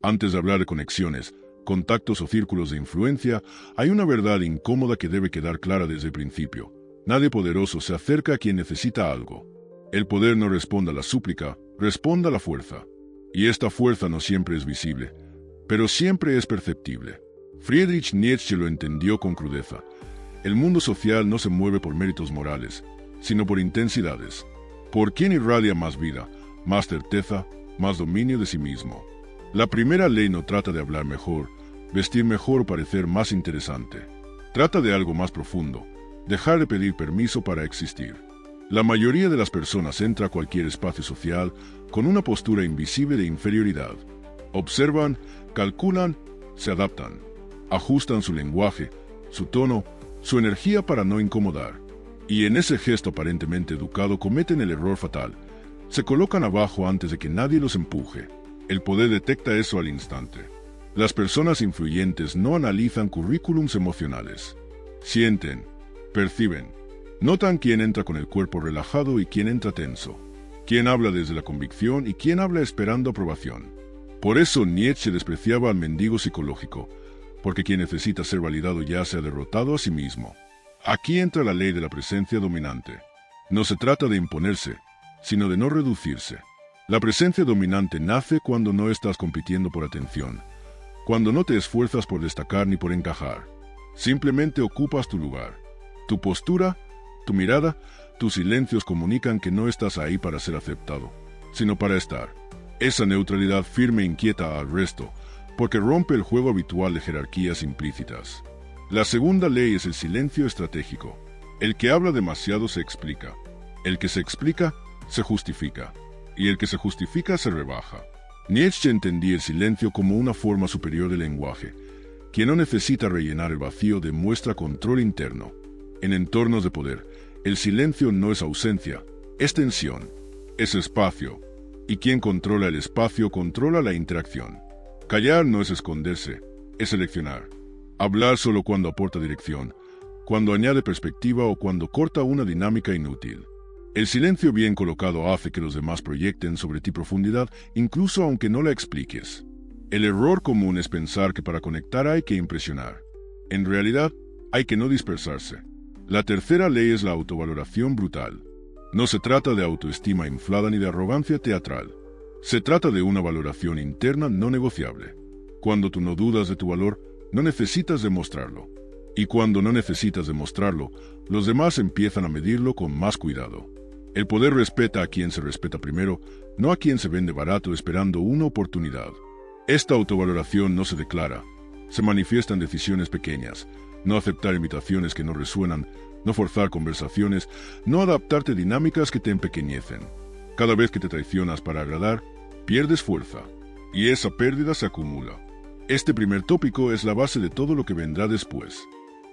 Antes de hablar de conexiones, contactos o círculos de influencia, hay una verdad incómoda que debe quedar clara desde el principio. Nadie poderoso se acerca a quien necesita algo. El poder no responde a la súplica, responde a la fuerza. Y esta fuerza no siempre es visible, pero siempre es perceptible. Friedrich Nietzsche lo entendió con crudeza. El mundo social no se mueve por méritos morales, sino por intensidades. Por quién irradia más vida, más certeza, más dominio de sí mismo. La primera ley no trata de hablar mejor, vestir mejor o parecer más interesante. Trata de algo más profundo, dejar de pedir permiso para existir. La mayoría de las personas entra a cualquier espacio social con una postura invisible de inferioridad. Observan, calculan, se adaptan, ajustan su lenguaje, su tono, su energía para no incomodar. Y en ese gesto aparentemente educado cometen el error fatal. Se colocan abajo antes de que nadie los empuje. El poder detecta eso al instante. Las personas influyentes no analizan currículums emocionales. Sienten, perciben, notan quién entra con el cuerpo relajado y quién entra tenso, quién habla desde la convicción y quién habla esperando aprobación. Por eso Nietzsche despreciaba al mendigo psicológico, porque quien necesita ser validado ya se ha derrotado a sí mismo. Aquí entra la ley de la presencia dominante. No se trata de imponerse, sino de no reducirse. La presencia dominante nace cuando no estás compitiendo por atención, cuando no te esfuerzas por destacar ni por encajar. Simplemente ocupas tu lugar. Tu postura, tu mirada, tus silencios comunican que no estás ahí para ser aceptado, sino para estar. Esa neutralidad firme inquieta al resto, porque rompe el juego habitual de jerarquías implícitas. La segunda ley es el silencio estratégico. El que habla demasiado se explica. El que se explica, se justifica. Y el que se justifica, se rebaja. Nietzsche entendía el silencio como una forma superior del lenguaje. Quien no necesita rellenar el vacío demuestra control interno. En entornos de poder, el silencio no es ausencia, es tensión, es espacio. Y quien controla el espacio controla la interacción. Callar no es esconderse, es seleccionar. Hablar solo cuando aporta dirección, cuando añade perspectiva o cuando corta una dinámica inútil. El silencio bien colocado hace que los demás proyecten sobre ti profundidad, incluso aunque no la expliques. El error común es pensar que para conectar hay que impresionar. En realidad, hay que no dispersarse. La tercera ley es la autovaloración brutal. No se trata de autoestima inflada ni de arrogancia teatral. Se trata de una valoración interna no negociable. Cuando tú no dudas de tu valor, no necesitas demostrarlo. Y cuando no necesitas demostrarlo, los demás empiezan a medirlo con más cuidado. El poder respeta a quien se respeta primero, no a quien se vende barato esperando una oportunidad. Esta autovaloración no se declara, se manifiesta en decisiones pequeñas, no aceptar invitaciones que no resuenan, no forzar conversaciones, no adaptarte a dinámicas que te empequeñecen. Cada vez que te traicionas para agradar, pierdes fuerza, y esa pérdida se acumula. Este primer tópico es la base de todo lo que vendrá después.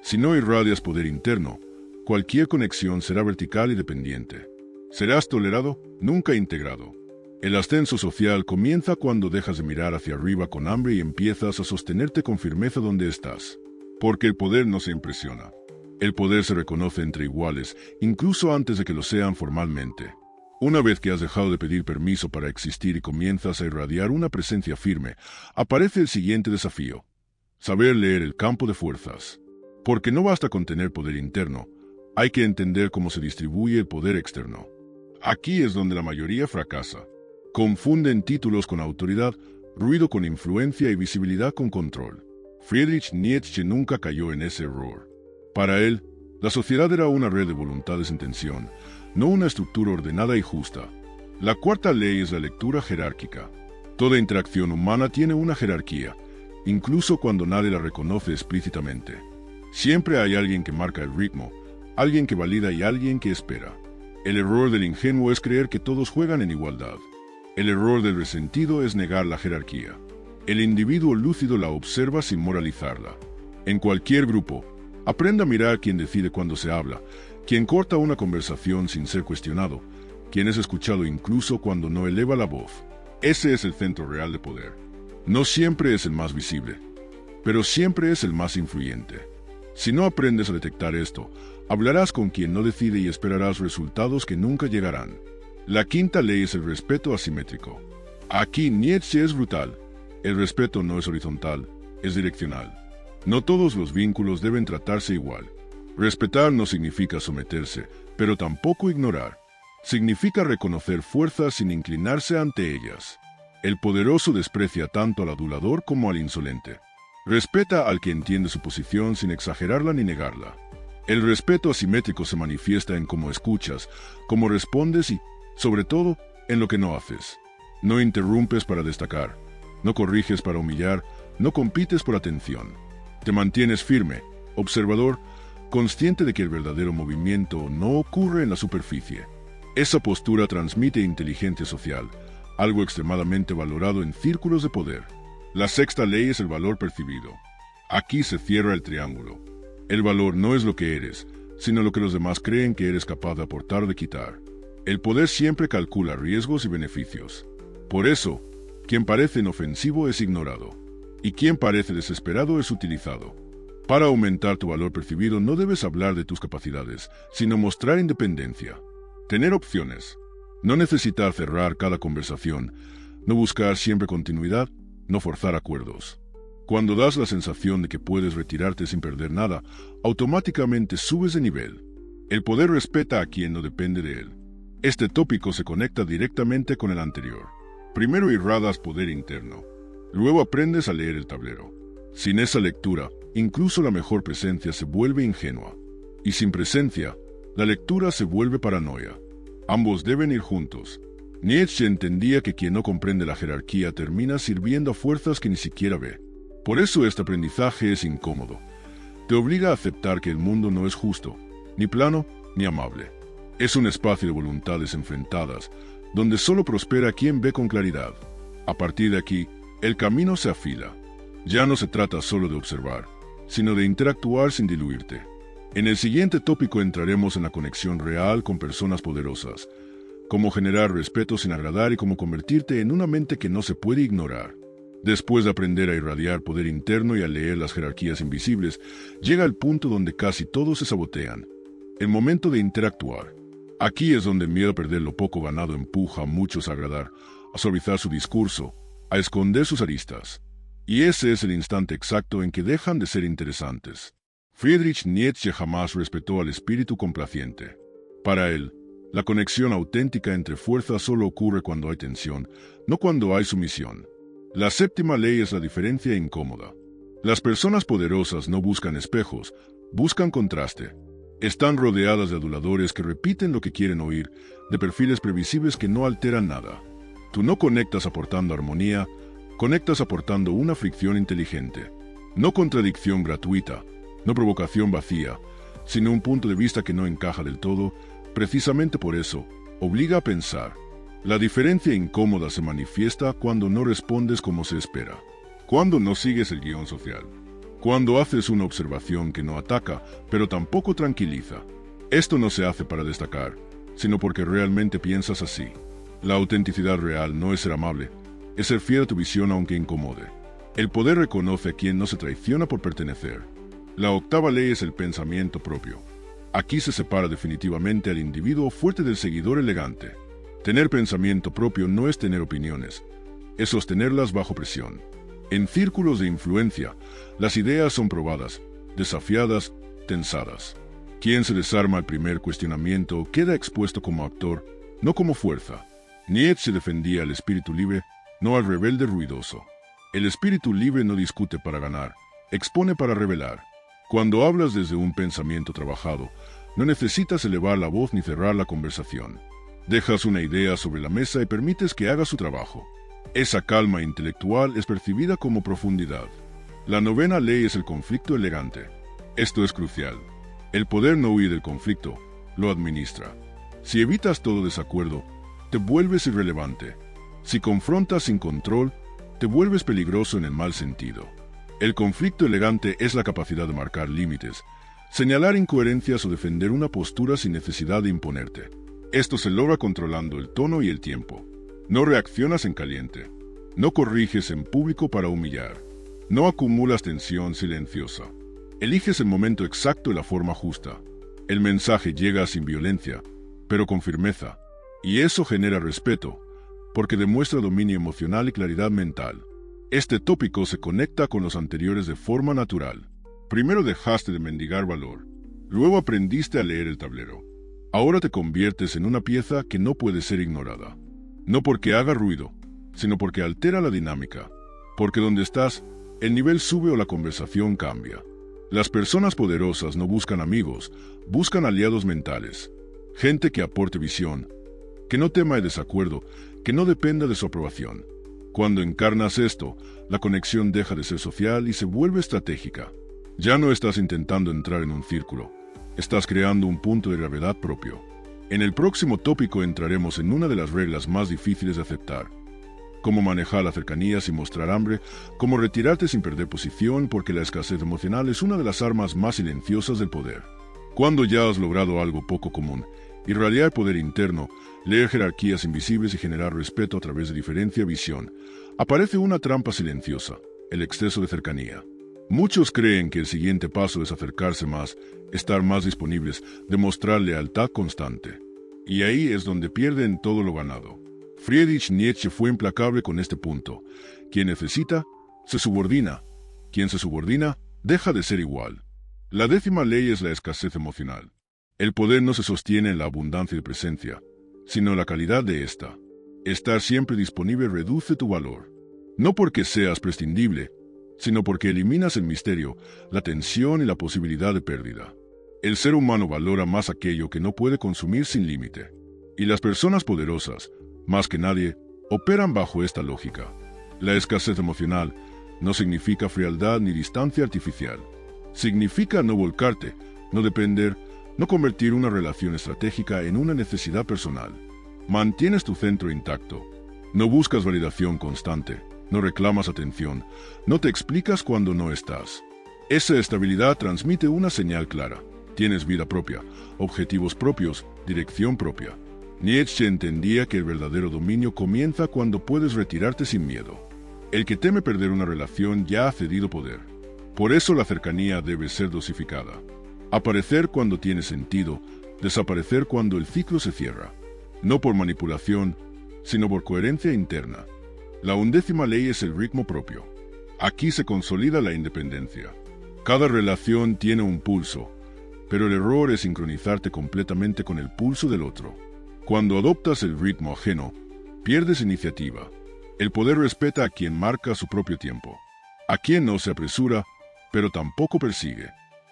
Si no irradias poder interno, cualquier conexión será vertical y dependiente. Serás tolerado, nunca integrado. El ascenso social comienza cuando dejas de mirar hacia arriba con hambre y empiezas a sostenerte con firmeza donde estás. Porque el poder no se impresiona. El poder se reconoce entre iguales, incluso antes de que lo sean formalmente. Una vez que has dejado de pedir permiso para existir y comienzas a irradiar una presencia firme, aparece el siguiente desafío: saber leer el campo de fuerzas. Porque no basta con tener poder interno, hay que entender cómo se distribuye el poder externo. Aquí es donde la mayoría fracasa. Confunden títulos con autoridad, ruido con influencia y visibilidad con control. Friedrich Nietzsche nunca cayó en ese error. Para él, la sociedad era una red de voluntades en tensión, no una estructura ordenada y justa. La cuarta ley es la lectura jerárquica. Toda interacción humana tiene una jerarquía, incluso cuando nadie la reconoce explícitamente. Siempre hay alguien que marca el ritmo, alguien que valida y alguien que espera. El error del ingenuo es creer que todos juegan en igualdad. El error del resentido es negar la jerarquía. El individuo lúcido la observa sin moralizarla. En cualquier grupo, aprenda a mirar quien decide cuando se habla, quien corta una conversación sin ser cuestionado, quien es escuchado incluso cuando no eleva la voz. Ese es el centro real de poder. No siempre es el más visible, pero siempre es el más influyente. Si no aprendes a detectar esto, hablarás con quien no decide y esperarás resultados que nunca llegarán. La quinta ley es el respeto asimétrico. Aquí Nietzsche es brutal. El respeto no es horizontal, es direccional. No todos los vínculos deben tratarse igual. Respetar no significa someterse, pero tampoco ignorar. Significa reconocer fuerzas sin inclinarse ante ellas. El poderoso desprecia tanto al adulador como al insolente. Respeta al que entiende su posición sin exagerarla ni negarla. El respeto asimétrico se manifiesta en cómo escuchas, cómo respondes y, sobre todo, en lo que no haces. No interrumpes para destacar, no corriges para humillar, no compites por atención. Te mantienes firme, observador, consciente de que el verdadero movimiento no ocurre en la superficie. Esa postura transmite inteligencia social, algo extremadamente valorado en círculos de poder. La sexta ley es el valor percibido. Aquí se cierra el triángulo. El valor no es lo que eres, sino lo que los demás creen que eres capaz de aportar o de quitar. El poder siempre calcula riesgos y beneficios. Por eso, quien parece inofensivo es ignorado, y quien parece desesperado es utilizado. Para aumentar tu valor percibido no debes hablar de tus capacidades, sino mostrar independencia. Tener opciones. No necesitar cerrar cada conversación, no buscar siempre continuidad, no forzar acuerdos. Cuando das la sensación de que puedes retirarte sin perder nada, automáticamente subes de nivel. El poder respeta a quien no depende de él. Este tópico se conecta directamente con el anterior. Primero irradias poder interno, luego aprendes a leer el tablero. Sin esa lectura, incluso la mejor presencia se vuelve ingenua. Y sin presencia, la lectura se vuelve paranoia. Ambos deben ir juntos. Nietzsche entendía que quien no comprende la jerarquía termina sirviendo a fuerzas que ni siquiera ve. Por eso este aprendizaje es incómodo. Te obliga a aceptar que el mundo no es justo, ni plano, ni amable. Es un espacio de voluntades enfrentadas, donde solo prospera quien ve con claridad. A partir de aquí, el camino se afila. Ya no se trata solo de observar, sino de interactuar sin diluirte. En el siguiente tópico entraremos en la conexión real con personas poderosas, cómo generar respeto sin agradar y cómo convertirte en una mente que no se puede ignorar. Después de aprender a irradiar poder interno y a leer las jerarquías invisibles, llega el punto donde casi todos se sabotean. El momento de interactuar. Aquí es donde el miedo a perder lo poco ganado empuja a muchos a agradar, a suavizar su discurso, a esconder sus aristas. Y ese es el instante exacto en que dejan de ser interesantes. Friedrich Nietzsche jamás respetó al espíritu complaciente. Para él, la conexión auténtica entre fuerzas solo ocurre cuando hay tensión, no cuando hay sumisión. La séptima ley es la diferencia incómoda. Las personas poderosas no buscan espejos, buscan contraste. Están rodeadas de aduladores que repiten lo que quieren oír, de perfiles previsibles que no alteran nada. Tú no conectas aportando armonía, conectas aportando una fricción inteligente. No contradicción gratuita, no provocación vacía, sino un punto de vista que no encaja del todo. Precisamente por eso, obliga a pensar. La diferencia incómoda se manifiesta cuando no respondes como se espera, cuando no sigues el guión social, cuando haces una observación que no ataca, pero tampoco tranquiliza. Esto no se hace para destacar, sino porque realmente piensas así. La autenticidad real no es ser amable, es ser fiel a tu visión aunque incomode. El poder reconoce a quien no se traiciona por pertenecer. La octava ley es el pensamiento propio. Aquí se separa definitivamente al individuo fuerte del seguidor elegante. Tener pensamiento propio no es tener opiniones, es sostenerlas bajo presión. En círculos de influencia, las ideas son probadas, desafiadas, tensadas. Quien se desarma al primer cuestionamiento queda expuesto como actor, no como fuerza. Nietzsche defendía al espíritu libre, no al rebelde ruidoso. El espíritu libre no discute para ganar, expone para revelar. Cuando hablas desde un pensamiento trabajado, no necesitas elevar la voz ni cerrar la conversación. Dejas una idea sobre la mesa y permites que haga su trabajo. Esa calma intelectual es percibida como profundidad. La novena ley es el conflicto elegante. Esto es crucial. El poder no huye del conflicto, lo administra. Si evitas todo desacuerdo, te vuelves irrelevante. Si confrontas sin control, te vuelves peligroso en el mal sentido. El conflicto elegante es la capacidad de marcar límites, señalar incoherencias o defender una postura sin necesidad de imponerte. Esto se logra controlando el tono y el tiempo. No reaccionas en caliente. No corriges en público para humillar. No acumulas tensión silenciosa. Eliges el momento exacto y la forma justa. El mensaje llega sin violencia, pero con firmeza. Y eso genera respeto, porque demuestra dominio emocional y claridad mental. Este tópico se conecta con los anteriores de forma natural. Primero dejaste de mendigar valor, luego aprendiste a leer el tablero. Ahora te conviertes en una pieza que no puede ser ignorada. No porque haga ruido, sino porque altera la dinámica. Porque donde estás, el nivel sube o la conversación cambia. Las personas poderosas no buscan amigos, buscan aliados mentales. Gente que aporte visión, que no tema el desacuerdo, que no dependa de su aprobación. Cuando encarnas esto, la conexión deja de ser social y se vuelve estratégica. Ya no estás intentando entrar en un círculo, estás creando un punto de gravedad propio. En el próximo tópico entraremos en una de las reglas más difíciles de aceptar. Cómo manejar la cercanía sin mostrar hambre, cómo retirarte sin perder posición porque la escasez emocional es una de las armas más silenciosas del poder. Cuando ya has logrado algo poco común, irradiar poder interno, leer jerarquías invisibles y generar respeto a través de diferencia visión, aparece una trampa silenciosa, el exceso de cercanía. Muchos creen que el siguiente paso es acercarse más, estar más disponibles, demostrar lealtad constante. Y ahí es donde pierden todo lo ganado. Friedrich Nietzsche fue implacable con este punto. Quien necesita, se subordina. Quien se subordina, deja de ser igual. La 10ª ley es la escasez emocional. El poder no se sostiene en la abundancia de presencia, sino en la calidad de esta. Estar siempre disponible reduce tu valor. No porque seas prescindible, sino porque eliminas el misterio, la tensión y la posibilidad de pérdida. El ser humano valora más aquello que no puede consumir sin límite. Y las personas poderosas, más que nadie, operan bajo esta lógica. La escasez emocional no significa frialdad ni distancia artificial. Significa no volcarte, no depender, no convertir una relación estratégica en una necesidad personal. Mantienes tu centro intacto. No buscas validación constante. No reclamas atención, no te explicas cuando no estás. Esa estabilidad transmite una señal clara. Tienes vida propia, objetivos propios, dirección propia. Nietzsche entendía que el verdadero dominio comienza cuando puedes retirarte sin miedo. El que teme perder una relación ya ha cedido poder. Por eso la cercanía debe ser dosificada. Aparecer cuando tiene sentido, desaparecer cuando el ciclo se cierra. No por manipulación, sino por coherencia interna. La 11ª ley es el ritmo propio. Aquí se consolida la independencia. Cada relación tiene un pulso, pero el error es sincronizarte completamente con el pulso del otro. Cuando adoptas el ritmo ajeno, pierdes iniciativa. El poder respeta a quien marca su propio tiempo, a quien no se apresura, pero tampoco persigue.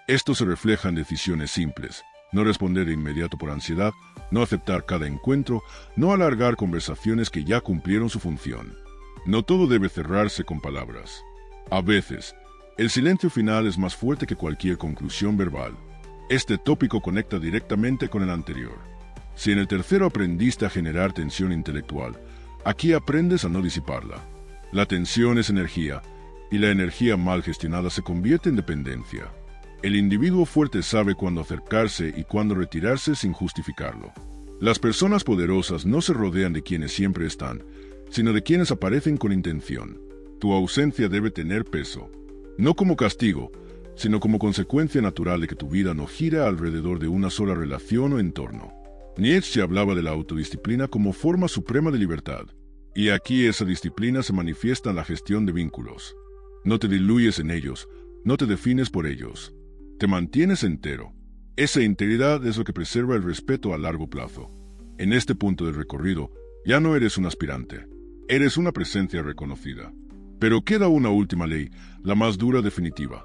Esto se refleja en decisiones simples: no responder de inmediato por ansiedad, no aceptar cada encuentro, no alargar conversaciones que ya cumplieron su función. No todo debe cerrarse con palabras. A veces, el silencio final es más fuerte que cualquier conclusión verbal. Este tópico conecta directamente con el anterior. Si en el tercero aprendiste a generar tensión intelectual, aquí aprendes a no disiparla. La tensión es energía, y la energía mal gestionada se convierte en dependencia. El individuo fuerte sabe cuándo acercarse y cuándo retirarse sin justificarlo. Las personas poderosas no se rodean de quienes siempre están, sino de quienes aparecen con intención. Tu ausencia debe tener peso, no como castigo, sino como consecuencia natural de que tu vida no gira alrededor de una sola relación o entorno. Nietzsche hablaba de la autodisciplina como forma suprema de libertad, y aquí esa disciplina se manifiesta en la gestión de vínculos. No te diluyes en ellos, no te defines por ellos, te mantienes entero. Esa integridad es lo que preserva el respeto a largo plazo. En este punto del recorrido, ya no eres un aspirante. Eres una presencia reconocida. Pero queda una última ley, la más dura definitiva.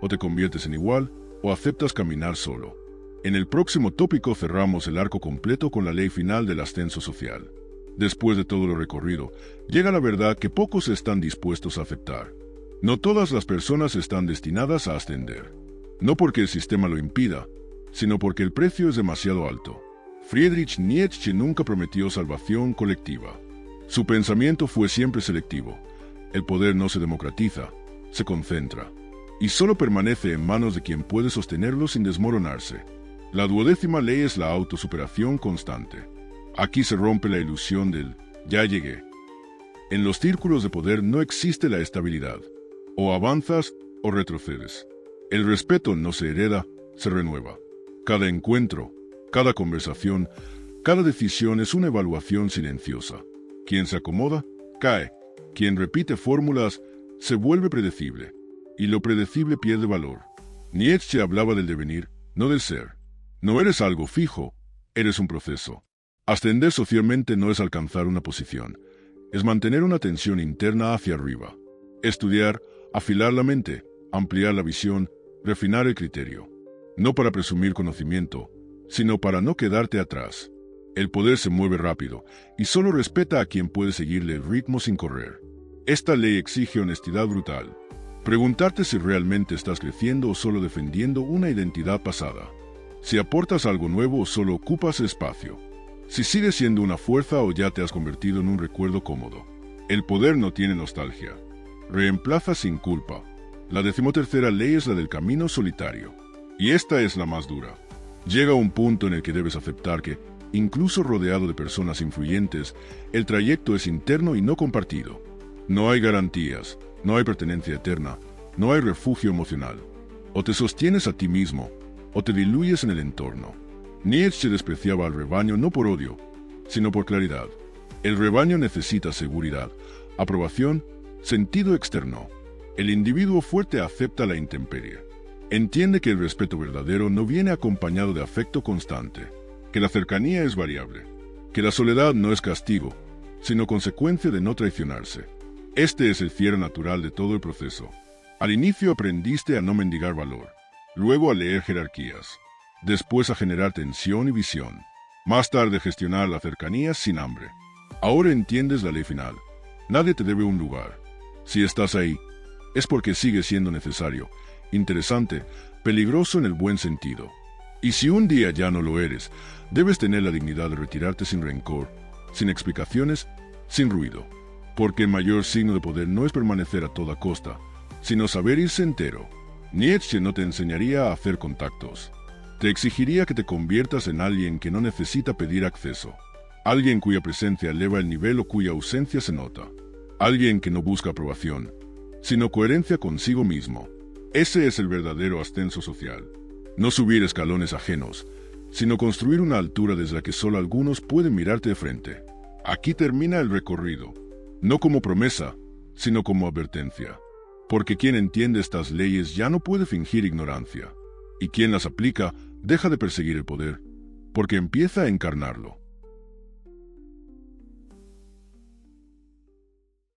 O te conviertes en igual, o aceptas caminar solo. En el próximo tópico cerramos el arco completo con la ley final del ascenso social. Después de todo lo recorrido, llega la verdad que pocos están dispuestos a aceptar. No todas las personas están destinadas a ascender. No porque el sistema lo impida, sino porque el precio es demasiado alto. Friedrich Nietzsche nunca prometió salvación colectiva. Su pensamiento fue siempre selectivo. El poder no se democratiza, se concentra, y solo permanece en manos de quien puede sostenerlo sin desmoronarse. La 12ª ley es la autosuperación constante. Aquí se rompe la ilusión del «ya llegué». En los círculos de poder no existe la estabilidad. O avanzas o retrocedes. El respeto no se hereda, se renueva. Cada encuentro, cada conversación, cada decisión es una evaluación silenciosa. Quien se acomoda, cae. Quien repite fórmulas, se vuelve predecible, y lo predecible pierde valor. Nietzsche hablaba del devenir, no del ser. No eres algo fijo, eres un proceso. Ascender socialmente no es alcanzar una posición, es mantener una tensión interna hacia arriba. Estudiar, afilar la mente, ampliar la visión, refinar el criterio. No para presumir conocimiento, sino para no quedarte atrás. El poder se mueve rápido y solo respeta a quien puede seguirle el ritmo sin correr. Esta ley exige honestidad brutal. Preguntarte si realmente estás creciendo o solo defendiendo una identidad pasada. Si aportas algo nuevo o solo ocupas espacio. Si sigues siendo una fuerza o ya te has convertido en un recuerdo cómodo. El poder no tiene nostalgia. Reemplaza sin culpa. La 13ª ley es la del camino solitario. Y esta es la más dura. Llega un punto en el que debes aceptar que, incluso rodeado de personas influyentes, el trayecto es interno y no compartido. No hay garantías, no hay pertenencia eterna, no hay refugio emocional. O te sostienes a ti mismo, o te diluyes en el entorno. Nietzsche despreciaba al rebaño no por odio, sino por claridad. El rebaño necesita seguridad, aprobación, sentido externo. El individuo fuerte acepta la intemperie. Entiende que el respeto verdadero no viene acompañado de afecto constante, que la cercanía es variable, que la soledad no es castigo, sino consecuencia de no traicionarse. Este es el cierre natural de todo el proceso. Al inicio aprendiste a no mendigar valor, luego a leer jerarquías, después a generar tensión y visión, más tarde gestionar la cercanía sin hambre. Ahora entiendes la ley final. Nadie te debe un lugar. Si estás ahí, es porque sigue siendo necesario, interesante, peligroso en el buen sentido. Y si un día ya no lo eres, debes tener la dignidad de retirarte sin rencor, sin explicaciones, sin ruido. Porque el mayor signo de poder no es permanecer a toda costa, sino saber irse entero. Nietzsche no te enseñaría a hacer contactos. Te exigiría que te conviertas en alguien que no necesita pedir acceso. Alguien cuya presencia eleva el nivel o cuya ausencia se nota. Alguien que no busca aprobación, sino coherencia consigo mismo. Ese es el verdadero ascenso social. No subir escalones ajenos, sino construir una altura desde la que solo algunos pueden mirarte de frente. Aquí termina el recorrido, no como promesa, sino como advertencia. Porque quien entiende estas leyes ya no puede fingir ignorancia, y quien las aplica deja de perseguir el poder, porque empieza a encarnarlo.